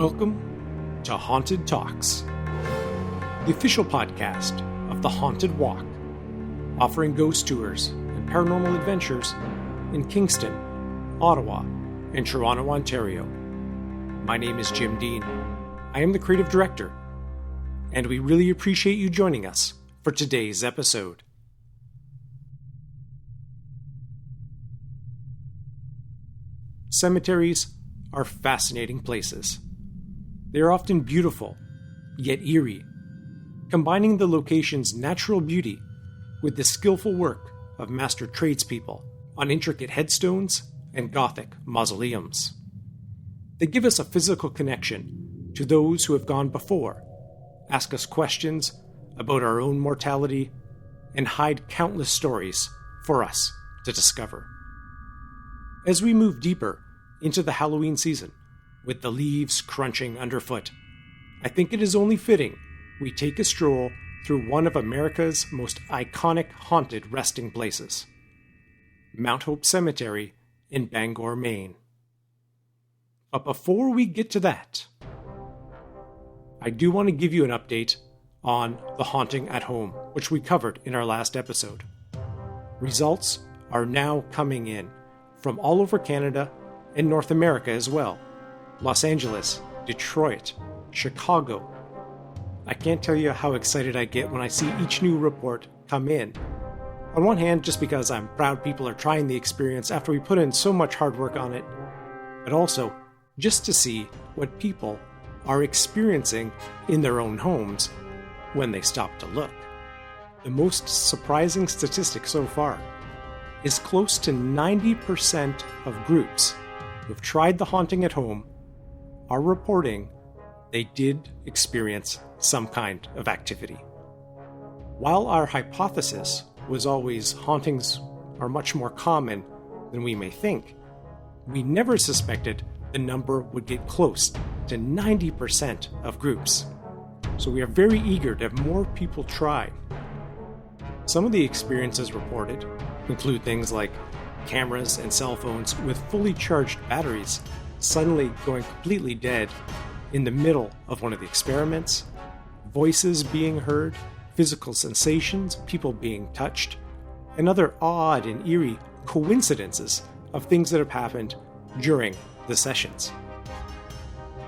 Welcome to Haunted Talks, the official podcast of The Haunted Walk, offering ghost tours and paranormal adventures in Kingston, Ottawa, and Toronto, Ontario. My name is Jim Dean. I am the creative director, and we really appreciate you joining us for today's episode. Cemeteries are fascinating places. They are often beautiful, yet eerie, combining the location's natural beauty with the skillful work of master tradespeople on intricate headstones and Gothic mausoleums. They give us a physical connection to those who have gone before, ask us questions about our own mortality, and hide countless stories for us to discover. As we move deeper into the Halloween season, with the leaves crunching underfoot, I think it is only fitting we take a stroll through one of America's most iconic haunted resting places, Mount Hope Cemetery in Bangor, Maine. But before we get to that, I do want to give you an update on The Haunting at Home, which we covered in our last episode. Results are now coming in from all over Canada and North America as well. Los Angeles, Detroit, Chicago. I can't tell you how excited I get when I see each new report come in. On one hand, just because I'm proud people are trying the experience after we put in so much hard work on it, but also just to see what people are experiencing in their own homes when they stop to look. The most surprising statistic so far is close to 90% of groups who've tried the haunting at home are reporting they did experience some kind of activity. While our hypothesis was always hauntings are much more common than we may think, we never suspected the number would get close to 90% of groups. So we are very eager to have more people try. Some of the experiences reported include things like cameras and cell phones with fully charged batteries suddenly going completely dead in the middle of one of the experiments, voices being heard, physical sensations, people being touched, and other odd and eerie coincidences of things that have happened during the sessions.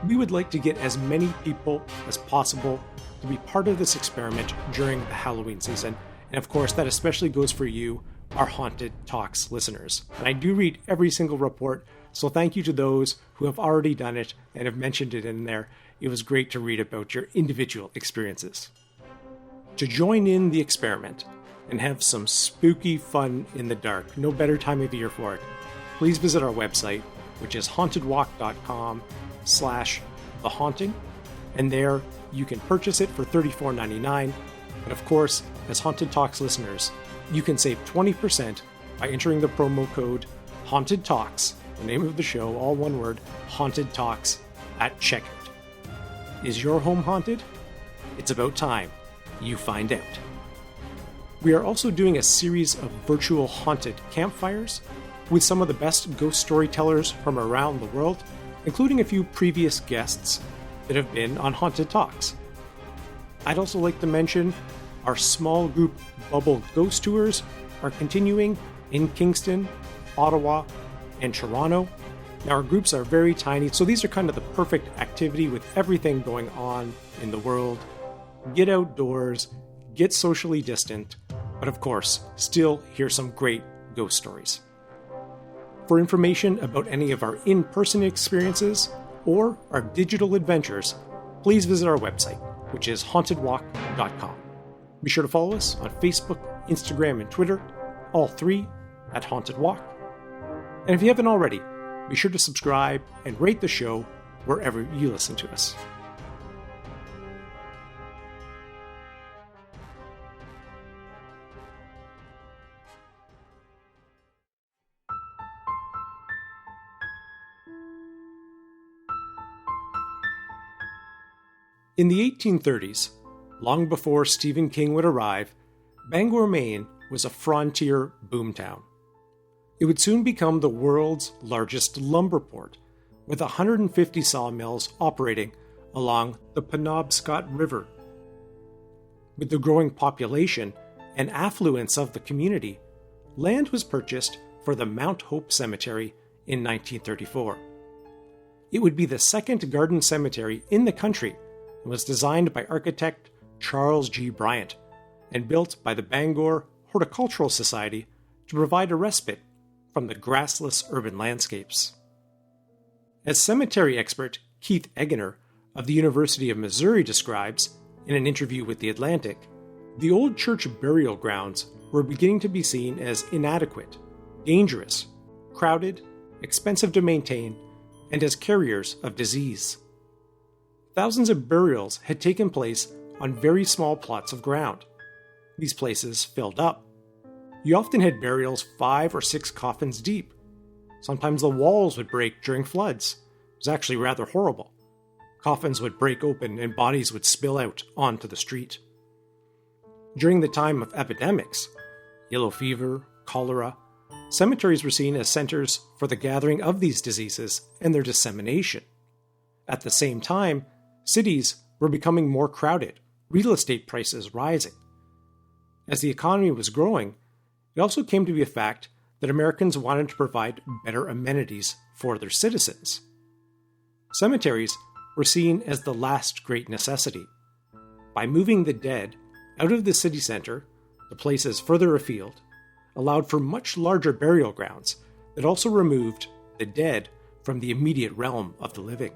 We would like to get as many people as possible to be part of this experiment during the Halloween season, and of course that especially goes for you, our Haunted Talks listeners. And I do read every single report, so thank you to those who have already done it and have mentioned it in there. It was great to read about your individual experiences. To join in the experiment and have some spooky fun in the dark, no better time of year for it, please visit our website, which is hauntedwalk.com/thehaunting, and there you can purchase it for $34.99. And of course, as Haunted Talks listeners, you can save 20% by entering the promo code Haunted Talks, the name of the show, all one word, Haunted Talks, at checkout. Is your home haunted? It's about time you find out. We are also doing a series of virtual haunted campfires with some of the best ghost storytellers from around the world, including a few previous guests that have been on Haunted Talks. I'd also like to mention our small group bubble ghost tours are continuing in Kingston, Ottawa, and Toronto. Now our groups are very tiny, so these are kind of the perfect activity with everything going on in the world. Get outdoors, get socially distant, but of course, still hear some great ghost stories. For information about any of our in-person experiences or our digital adventures, please visit our website, which is hauntedwalk.com. Be sure to follow us on Facebook, Instagram, and Twitter, all three at Haunted Walk. And if you haven't already, be sure to subscribe and rate the show wherever you listen to us. In the 1830s, long before Stephen King would arrive, Bangor, Maine was a frontier boomtown. It would soon become the world's largest lumber port, with 150 sawmills operating along the Penobscot River. With the growing population and affluence of the community, land was purchased for the Mount Hope Cemetery in 1934. It would be the second garden cemetery in the country and was designed by architect Charles G. Bryant and built by the Bangor Horticultural Society to provide a respite from the grassless urban landscapes. As cemetery expert Keith Eggener of the University of Missouri describes in an interview with The Atlantic, the old church burial grounds were beginning to be seen as inadequate, dangerous, crowded, expensive to maintain, and as carriers of disease. Thousands of burials had taken place on very small plots of ground. These places filled up. You often had burials 5 or 6 coffins deep. Sometimes the walls would break during floods. It was actually rather horrible. Coffins would break open and bodies would spill out onto the street. During the time of epidemics, yellow fever, cholera, cemeteries were seen as centers for the gathering of these diseases and their dissemination. At the same time, cities were becoming more crowded, real estate prices rising. As the economy was growing, it also came to be a fact that Americans wanted to provide better amenities for their citizens. Cemeteries were seen as the last great necessity. By moving the dead out of the city center to places further afield, allowed for much larger burial grounds that also removed the dead from the immediate realm of the living.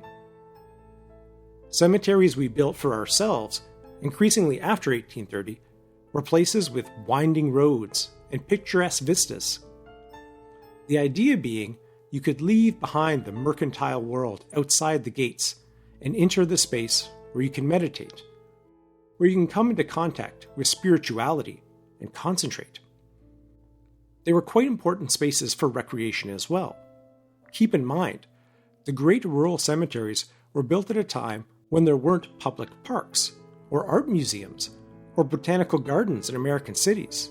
Cemeteries we built for ourselves, increasingly after 1830, were places with winding roads and picturesque vistas. The idea being you could leave behind the mercantile world outside the gates and enter the space where you can meditate, where you can come into contact with spirituality and concentrate. They were quite important spaces for recreation as well. Keep in mind, the great rural cemeteries were built at a time when there weren't public parks, or art museums, or botanical gardens in American cities.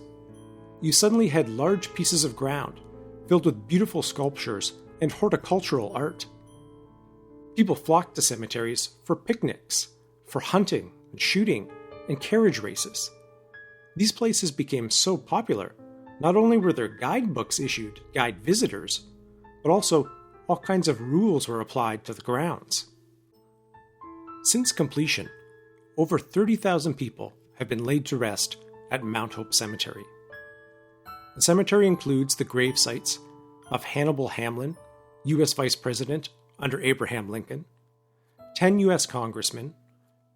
You suddenly had large pieces of ground filled with beautiful sculptures and horticultural art. People flocked to cemeteries for picnics, for hunting and shooting, and carriage races. These places became so popular, not only were there guidebooks issued to guide visitors, but also all kinds of rules were applied to the grounds. Since completion, over 30,000 people have been laid to rest at Mount Hope Cemetery. The cemetery includes the grave sites of Hannibal Hamlin, U.S. Vice President under Abraham Lincoln, 10 U.S. Congressmen,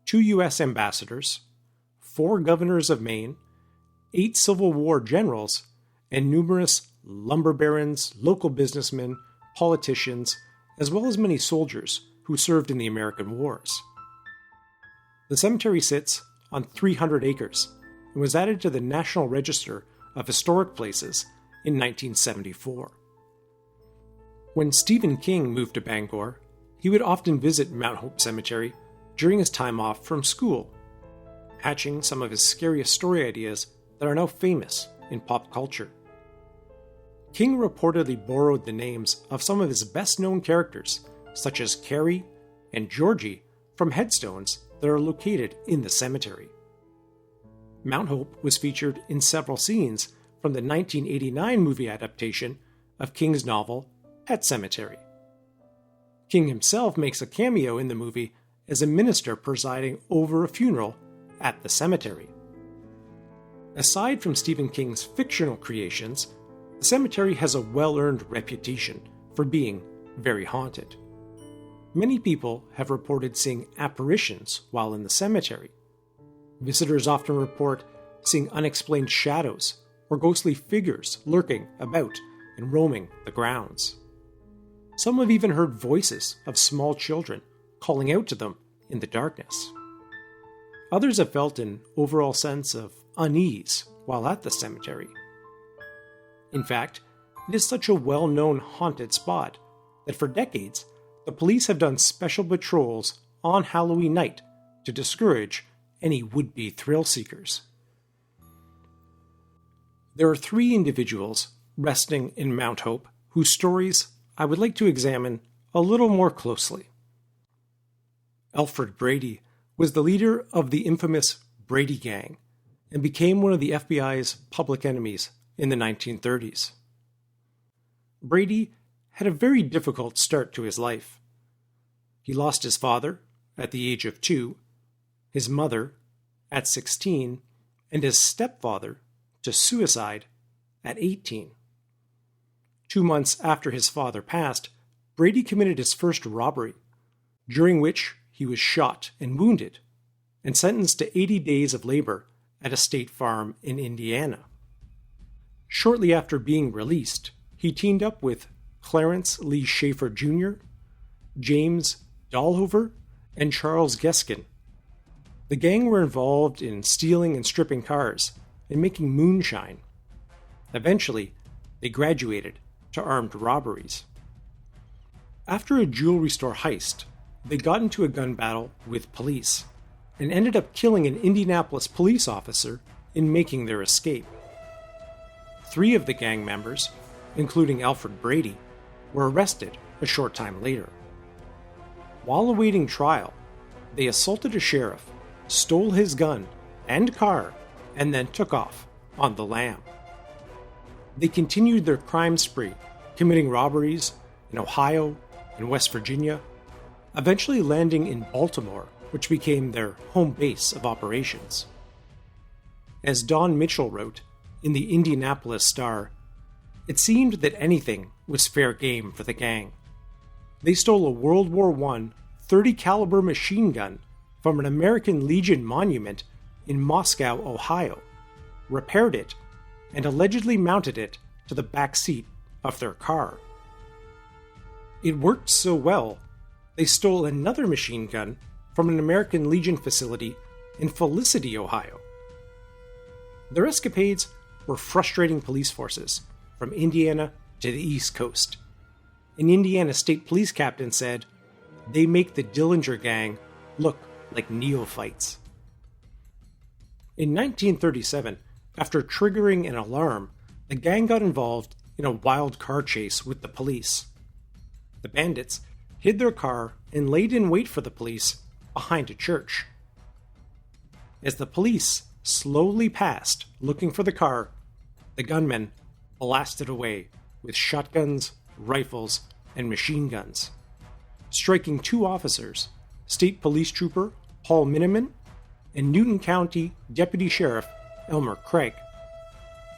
2 U.S. Ambassadors, 4 governors of Maine, 8 Civil War generals, and numerous lumber barons, local businessmen, politicians, as well as many soldiers who served in the American wars. The cemetery sits on 300 acres and was added to the National Register of Historic Places in 1974. When Stephen King moved to Bangor, he would often visit Mount Hope Cemetery during his time off from school, hatching some of his scariest story ideas that are now famous in pop culture. King reportedly borrowed the names of some of his best-known characters, such as Carrie and Georgie, from headstones that are located in the cemetery. Mount Hope was featured in several scenes from the 1989 movie adaptation of King's novel Pet Sematary. King himself makes a cameo in the movie as a minister presiding over a funeral at the cemetery. Aside from Stephen King's fictional creations, the cemetery has a well-earned reputation for being very haunted. Many people have reported seeing apparitions while in the cemetery. Visitors often report seeing unexplained shadows or ghostly figures lurking about and roaming the grounds. Some have even heard voices of small children calling out to them in the darkness. Others have felt an overall sense of unease while at the cemetery. In fact, it is such a well-known haunted spot that for decades, the police have done special patrols on Halloween night to discourage any would-be thrill seekers. There are 3 individuals resting in Mount Hope whose stories I would like to examine a little more closely. Alfred Brady was the leader of the infamous Brady Gang and became one of the FBI's public enemies in the 1930s. Brady had a very difficult start to his life. He lost his father at the age of 2, his mother at 16, and his stepfather to suicide at 18. 2 months after his father passed, Brady committed his first robbery, during which he was shot and wounded, and sentenced to 80 days of labor at a state farm in Indiana. Shortly after being released, he teamed up with Clarence Lee Schaefer Jr., James Dahlhover, and Charles Geskin. The gang were involved in stealing and stripping cars and making moonshine. Eventually, they graduated to armed robberies. After a jewelry store heist, they got into a gun battle with police and ended up killing an Indianapolis police officer in making their escape. 3 of the gang members, including Alfred Brady, were arrested a short time later. While awaiting trial, they assaulted a sheriff, stole his gun and car, and then took off on the lam. They continued their crime spree, committing robberies in Ohio and West Virginia, eventually landing in Baltimore, which became their home base of operations. As Don Mitchell wrote in the Indianapolis Star, it seemed that anything was fair game for the gang. They stole a World War I .30 caliber machine gun from an American Legion monument in Moscow, Ohio, repaired it, and allegedly mounted it to the back seat of their car. It worked so well, they stole another machine gun from an American Legion facility in Felicity, Ohio. Their escapades were frustrating police forces from Indiana to the East Coast. An Indiana state police captain said, "They make the Dillinger Gang look like neophytes." In 1937, after triggering an alarm, the gang got involved in a wild car chase with the police. The bandits hid their car and laid in wait for the police behind a church. As the police slowly passed looking for the car, the gunmen blasted away with shotguns, rifles, and machine guns, striking 2 officers, State Police Trooper Paul Miniman and Newton County Deputy Sheriff Elmer Craig.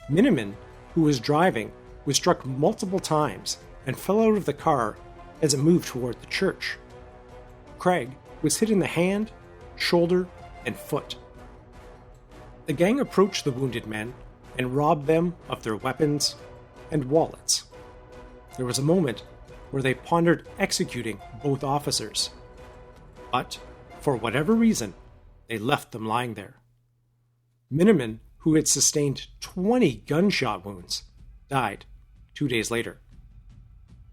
Miniman, who was driving, was struck multiple times and fell out of the car as it moved toward the church. Craig was hit in the hand, shoulder, and foot. The gang approached the wounded men and robbed them of their weapons and wallets. There was a moment where they pondered executing both officers, but for whatever reason, they left them lying there. Miniman, who had sustained 20 gunshot wounds, died 2 days later.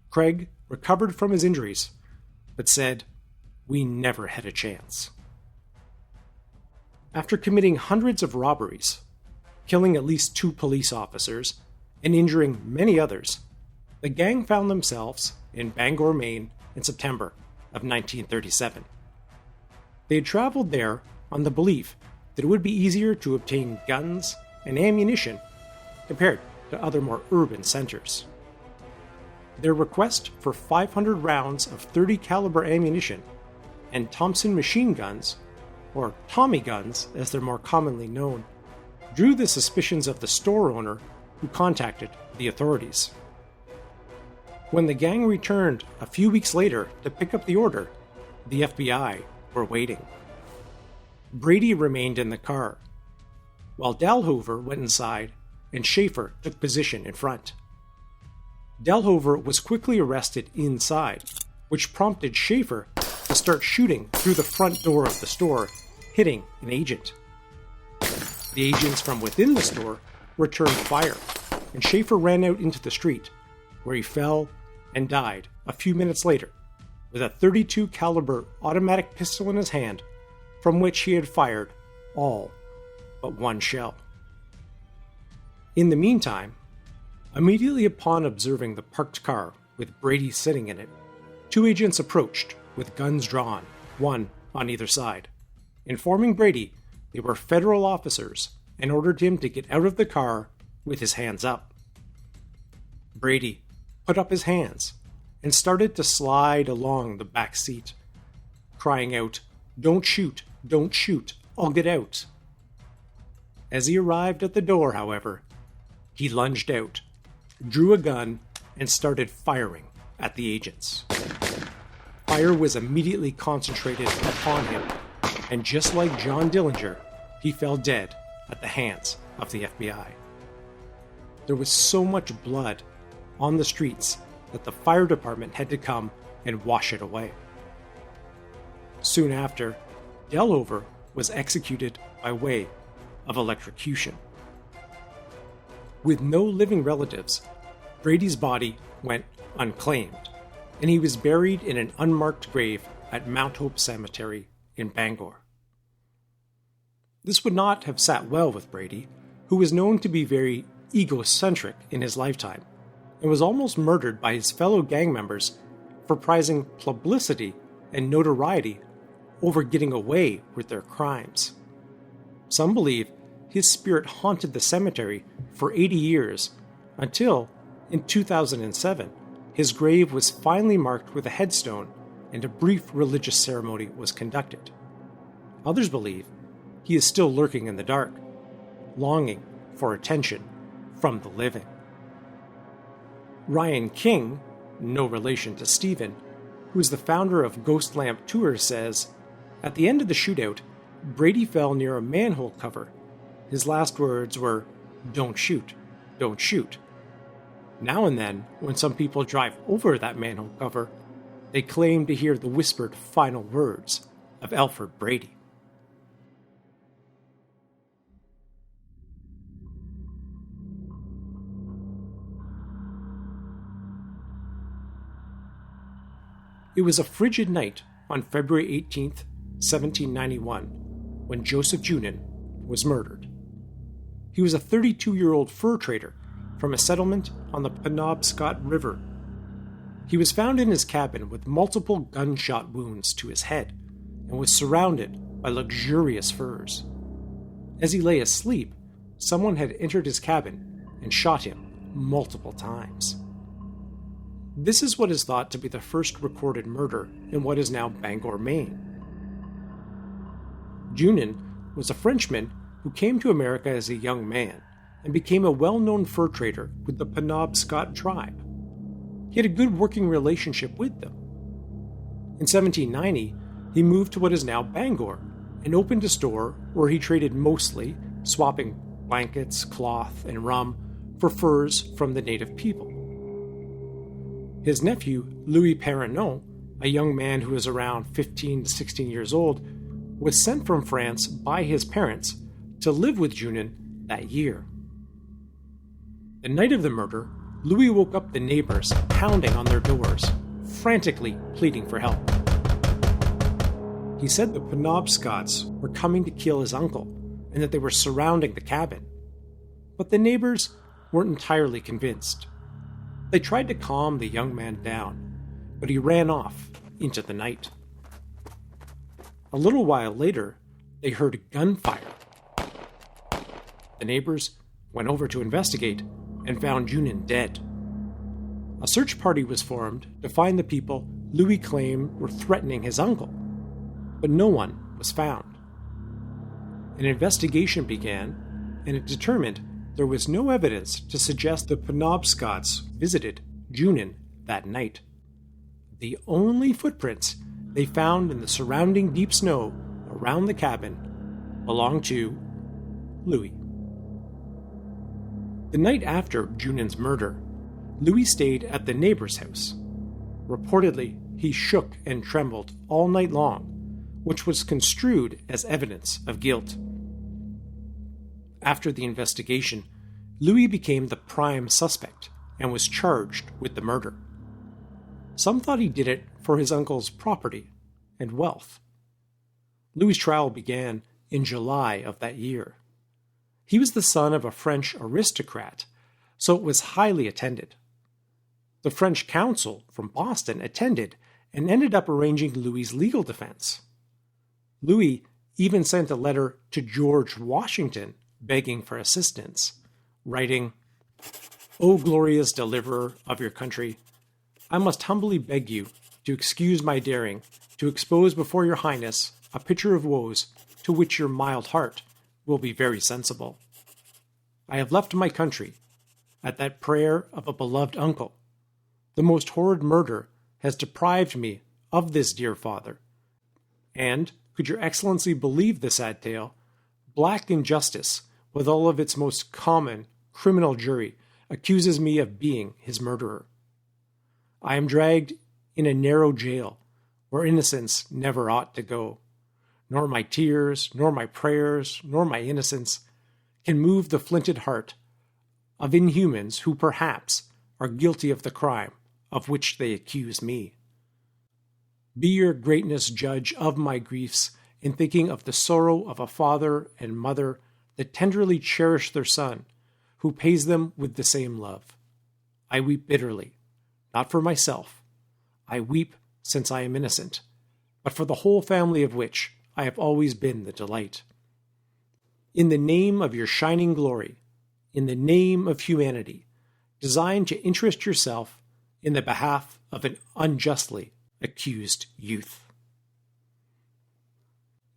Craig recovered from his injuries, but said, "We never had a chance." After committing hundreds of robberies, killing at least 2 police officers, and injuring many others, the gang found themselves in Bangor, Maine in September of 1937. They had traveled there on the belief that it would be easier to obtain guns and ammunition compared to other more urban centers. Their request for 500 rounds of .30 caliber ammunition and Thompson machine guns, or Tommy guns as they're more commonly known, drew the suspicions of the store owner, who contacted the authorities. When the gang returned a few weeks later to pick up the order, the FBI were waiting. Brady remained in the car, while Dahlhover went inside and Schaefer took position in front. Dahlhover was quickly arrested inside, which prompted Schaefer to start shooting through the front door of the store, hitting an agent. The agents from within the store returned fire, and Schaefer ran out into the street, where he fell and died a few minutes later with a .32 caliber automatic pistol in his hand, from which he had fired all but 1 shell. In the meantime, immediately upon observing the parked car with Brady sitting in it, Two agents approached with guns drawn, one on either side, informing Brady they were federal officers and ordered him to get out of the car with his hands up. Brady put up his hands and started to slide along the back seat, crying out, "Don't shoot, don't shoot, I'll get out." As he arrived at the door, however, he lunged out, drew a gun, and started firing at the agents. Fire was immediately concentrated upon him, and just like John Dillinger, he fell dead at the hands of the FBI. There was so much blood on the streets that the fire department had to come and wash it away. Soon after, Dellover was executed by way of electrocution. With no living relatives, Brady's body went unclaimed, and he was buried in an unmarked grave at Mount Hope Cemetery in Bangor. This would not have sat well with Brady, who was known to be very egocentric in his lifetime, and was almost murdered by his fellow gang members for prizing publicity and notoriety over getting away with their crimes. Some believe his spirit haunted the cemetery for 80 years until, in 2007, his grave was finally marked with a headstone and a brief religious ceremony was conducted. Others believe he is still lurking in the dark, longing for attention from the living. Ryan King, no relation to Stephen, who is the founder of Ghost Lamp Tours, says, "At the end of the shootout, Brady fell near a manhole cover. His last words were, 'Don't shoot, don't shoot.' Now and then, when some people drive over that manhole cover, they claim to hear the whispered final words of Alfred Brady." It was a frigid night on February 18th, 1791, when Joseph Junin was murdered. He was a 32-year-old fur trader from a settlement on the Penobscot River. He was found in his cabin with multiple gunshot wounds to his head and was surrounded by luxurious furs. As he lay asleep, someone had entered his cabin and shot him multiple times. This is what is thought to be the first recorded murder in what is now Bangor, Maine. Junin was a Frenchman who came to America as a young man and became a well-known fur trader with the Penobscot tribe. He had a good working relationship with them. In 1790, he moved to what is now Bangor and opened a store where he traded mostly, swapping blankets, cloth, and rum for furs from the native people. His nephew, Louis Perrineau, a young man who was around 15 to 16 years old, was sent from France by his parents to live with Junin that year. The night of the murder, Louis woke up the neighbors pounding on their doors, frantically pleading for help. He said the Penobscots were coming to kill his uncle and that they were surrounding the cabin. But the neighbors weren't entirely convinced. They tried to calm the young man down, but he ran off into the night. A little while later, they heard gunfire. The neighbors went over to investigate and found Junin dead. A search party was formed to find the people Louis claimed were threatening his uncle, but no one was found. An investigation began, and it determined there was no evidence to suggest the Penobscots visited Junin that night. The only footprints they found in the surrounding deep snow around the cabin belonged to Louis. The night after Junin's murder, Louis stayed at the neighbor's house. Reportedly, he shook and trembled all night long, which was construed as evidence of guilt. After the investigation, Louis became the prime suspect and was charged with the murder. Some thought he did it for his uncle's property and wealth. Louis' trial began in July of that year. He was the son of a French aristocrat, so it was highly attended. The French consul from Boston attended and ended up arranging Louis's legal defense. Louis even sent a letter to George Washington begging for assistance, writing, "O glorious deliverer of your country, I must humbly beg you to excuse my daring to expose before your highness a picture of woes to which your mild heart will be very sensible. I have left my country at that prayer of a beloved uncle. The most horrid murder has deprived me of this dear father, and, could your excellency believe the sad tale, black injustice, with all of its most common criminal jury, accuses me of being his murderer. I am dragged in a narrow jail, where innocence never ought to go. Nor my tears, nor my prayers, nor my innocence can move the flinted heart of inhumans who perhaps are guilty of the crime of which they accuse me. Be your greatness judge of my griefs in thinking of the sorrow of a father and mother that tenderly cherish their son, who pays them with the same love. I weep bitterly, not for myself. I weep since I am innocent, but for the whole family of which I have always been the delight. In the name of your shining glory, in the name of humanity, designed to interest yourself in the behalf of an unjustly accused youth."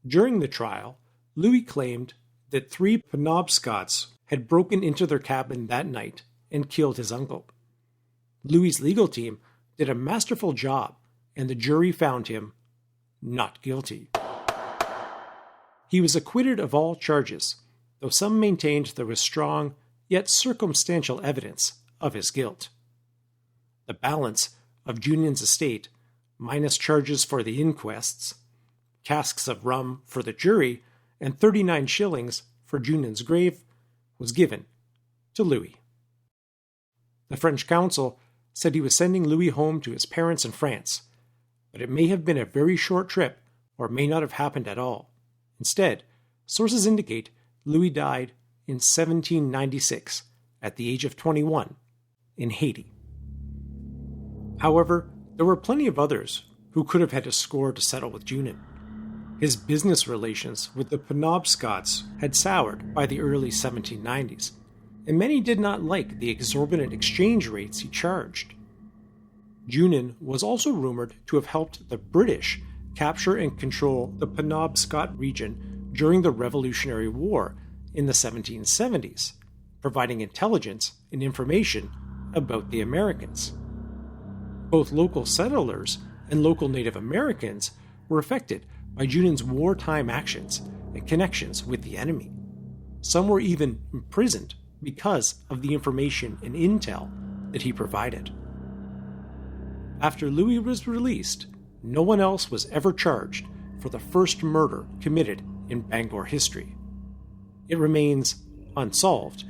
During the trial, Louis claimed that 3 Penobscots had broken into their cabin that night and killed his uncle. Louis's legal team did a masterful job, and the jury found him not guilty. He was acquitted of all charges, though some maintained there was strong, yet circumstantial evidence of his guilt. The balance of Junin's estate, minus charges for the inquests, casks of rum for the jury, and 39 shillings for Junin's grave, was given to Louis. The French council said he was sending Louis home to his parents in France, but it may have been a very short trip or may not have happened at all. Instead, sources indicate Louis died in 1796 at the age of 21 in Haiti. However, there were plenty of others who could have had a score to settle with Junin. His business relations with the Penobscots had soured by the early 1790s, and many did not like the exorbitant exchange rates he charged. Junin was also rumored to have helped the British capture and control the Penobscot region during the Revolutionary War in the 1770s, providing intelligence and information about the Americans. Both local settlers and local Native Americans were affected by Junin's wartime actions and connections with the enemy. Some were even imprisoned because of the information and intel that he provided. After Louis was released, no one else was ever charged for the first murder committed in Bangor history. It remains unsolved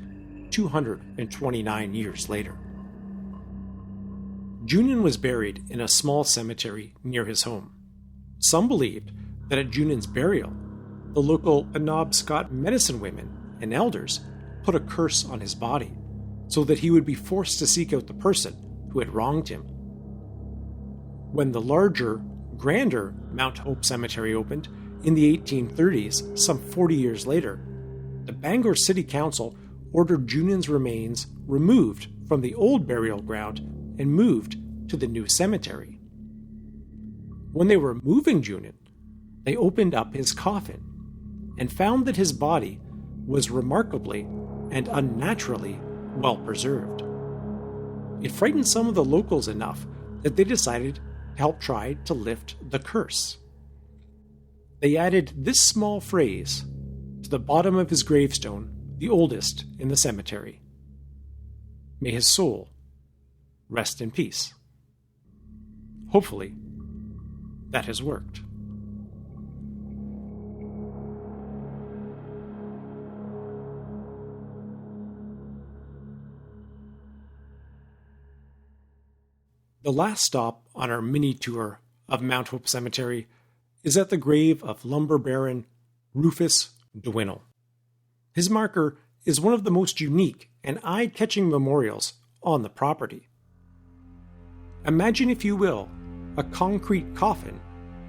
229 years later. Junin was buried in a small cemetery near his home. Some believed that at Junin's burial, the local Penobscot medicine women and elders put a curse on his body so that he would be forced to seek out the person who had wronged him. When the larger, grander Mount Hope Cemetery opened in the 1830s, some 40 years later, the Bangor City Council ordered Junin's remains removed from the old burial ground and moved to the new cemetery. When they were moving Junin, they opened up his coffin and found that his body was remarkably and unnaturally well preserved. It frightened some of the locals enough that they decided to help try to lift the curse. They added this small phrase to the bottom of his gravestone, the oldest in the cemetery: "May his soul rest in peace." Hopefully, that has worked. The last stop on our mini tour of Mount Hope Cemetery is at the grave of lumber baron Rufus Dwinnel. His marker is one of the most unique and eye-catching memorials on the property. Imagine, if you will, a concrete coffin,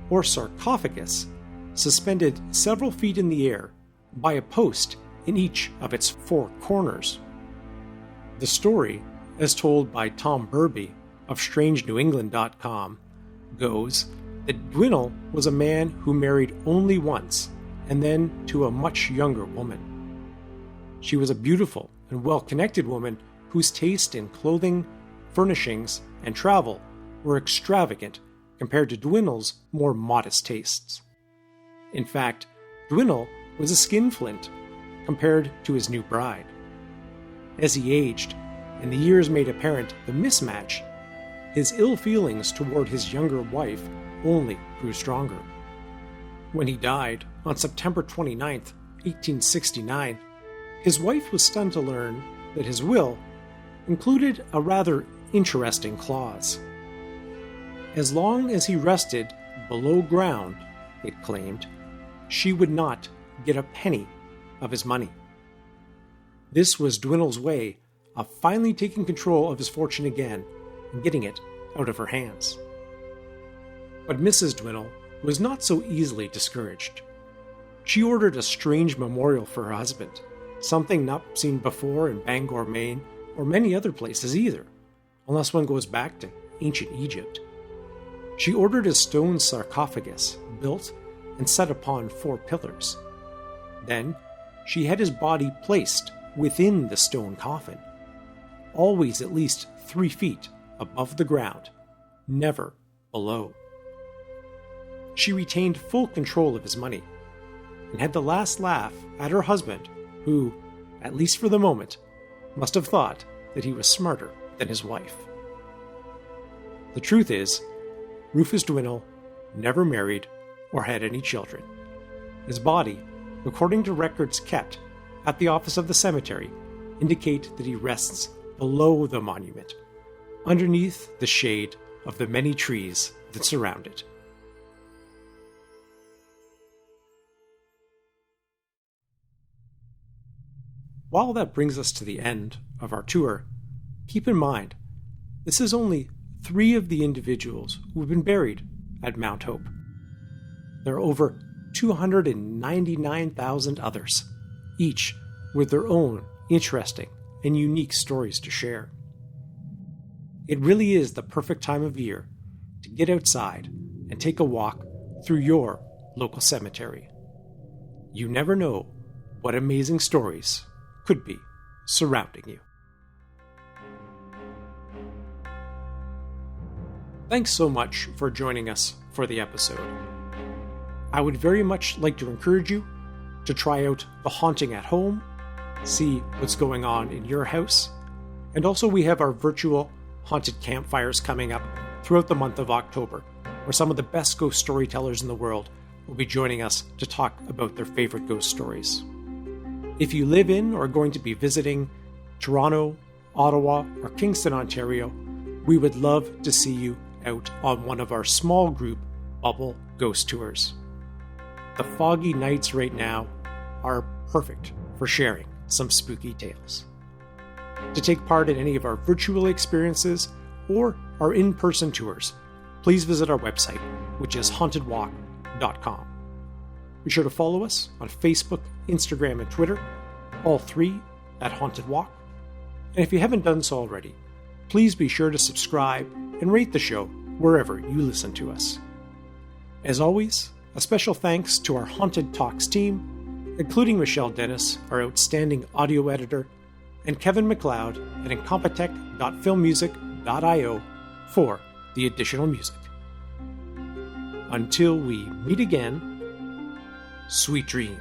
or sarcophagus, suspended several feet in the air by a post in each of its four corners. The story, as told by Tom Burby of StrangeNewEngland.com, goes that Dwinnel was a man who married only once, and then to a much younger woman. She was a beautiful and well-connected woman whose taste in clothing, furnishings, and travel were extravagant compared to Dwinnel's more modest tastes. In fact, Dwinnel was a skinflint compared to his new bride. As he aged, and the years made apparent the mismatch, his ill feelings toward his younger wife only grew stronger. When he died on September 29, 1869, his wife was stunned to learn that his will included a rather interesting clause. As long as he rested below ground, it claimed, she would not get a penny of his money. This was Dwinnel's way of finally taking control of his fortune again and getting it out of her hands. But Mrs. Dwinnel was not so easily discouraged. She ordered a strange memorial for her husband, something not seen before in Bangor, Maine, or many other places either, unless one goes back to ancient Egypt. She ordered a stone sarcophagus built and set upon 4 pillars. Then she had his body placed within the stone coffin, always at least 3 feet above the ground, never below. She retained full control of his money and had the last laugh at her husband, who, at least for the moment, must have thought that he was smarter than his wife. The truth is, Rufus Dwinnel never married or had any children. His body, according to records kept at the office of the cemetery, indicate that he rests below the monument, underneath the shade of the many trees that surround it. While that brings us to the end of our tour, keep in mind, this is only 3 of the individuals who have been buried at Mount Hope. There are over 299,000 others, each with their own interesting and unique stories to share. It really is the perfect time of year to get outside and take a walk through your local cemetery. You never know what amazing stories could be surrounding you. Thanks so much for joining us for the episode. I would very much like to encourage you to try out The Haunting at Home, see what's going on in your house, and also we have our virtual haunted campfires coming up throughout the month of October, where some of the best ghost storytellers in the world will be joining us to talk about their favorite ghost stories. If you live in or are going to be visiting Toronto, Ottawa, or Kingston, Ontario, we would love to see you out on one of our small group bubble ghost tours. The foggy nights right now are perfect for sharing some spooky tales. To take part in any of our virtual experiences or our in-person tours, please visit our website, which is hauntedwalk.com. Be sure to follow us on Facebook, Instagram, and Twitter, all 3 at Haunted Walk. And if you haven't done so already, please be sure to subscribe and rate the show wherever you listen to us. As always, a special thanks to our Haunted Talks team, including Michelle Dennis, our outstanding audio editor, and Kevin MacLeod at incompetech.filmmusic.io for the additional music. Until we meet again, sweet dreams.